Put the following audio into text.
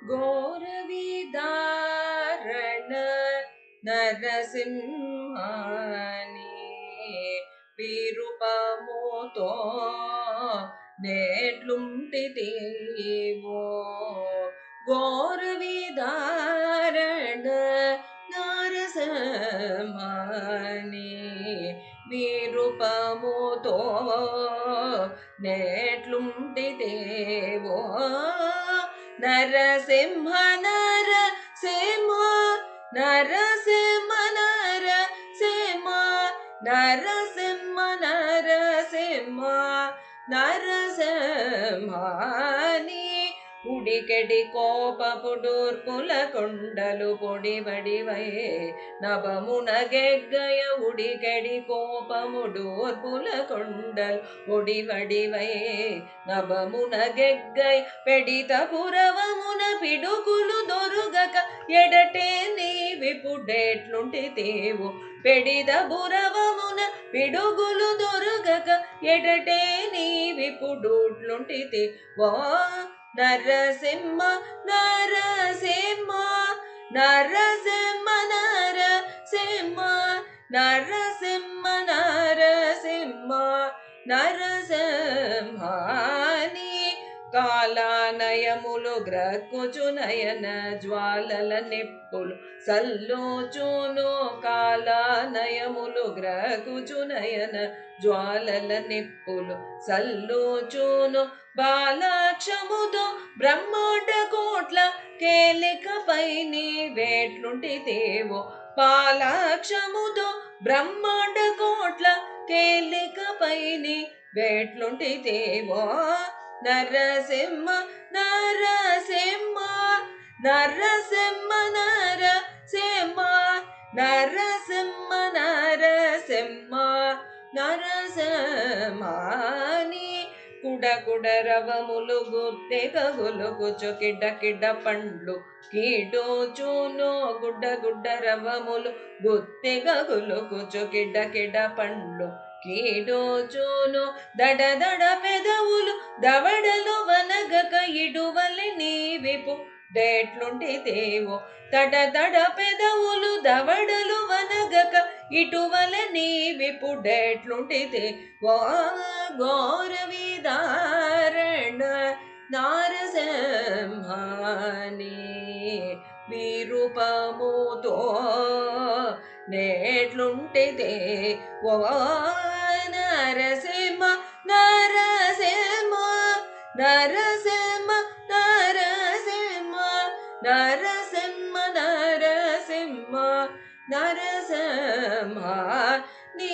ఘోర విదారణ నరసింహాని విరూపముతో నేట్లుంటితివో ఘోర విదారణ నరసింహాని విరూపముతో నేట్లుంటితివో నరసింహ నరసింహ నరసింహ నరసింహ నరసింహ నరసింహ నరసింహాని ఉడికెడి కోపపుడూర్పుల కొండలు పొడివడివై నభమున గెగ్గయ ఉడికెడి కోపముడూర్పుల కొండలు పొడివడివై నభమున గెగ్గై పెడిత పురవమున పిడుగులు దొరుగక ఎడటే నీవిపుడేట్లుంటితేవు పెడిద పురవమున పిడుగులు దొరుగక ఎడటే నీవిపుడుట్లుంటితే వా నరసింహ నరసింహ నరసింహ నరసింహ నరసింహ నరసింహ నరసింహాని కాలానయములు గ్రక్కుచునయన జ్వాలల నిప్పులు సల్లోచును కాలానయములు గ్రక్కుచునయన జ్వాలల నిప్పులు సల్లోచును బాలాక్షముతో బ్రహ్మాండ కోట్ల కేలికపై నీ వేట్లుంటితేవో పాలాక్షముతో బ్రహ్మాండ కోట్ల కేలికపై నీ వేట్లుంటితేవో నరసింహ నరసింహ నరసింహ నరసింహ నరసింహ నరసింహ నరసింహాని కుడ రవములు గుద్దె గగులుగుచు కిడ్డ కిడ్డ పండ్లు కీడోచును గుడ్డ రవములు గుద్దె గగులుగుచు కిడ్డ కిడ్డ పండ్లు కీడోచును దడ దడ పెదవులు దవడలు వనగక ఇడువలి నీవిపు డేట్లుంటితేవో తడ తడ పెదవులు దవడలు వనగక ఇటువల నీవిపు డేట్లుంటితే వా ఘోర విదారణ నారసింహాని విరూపముతో నేట్లుంటితే ఓ నరసింహ నరసింహ నరసింహ నరసింహ నరసింహ నరసింహ నరసింహ నీ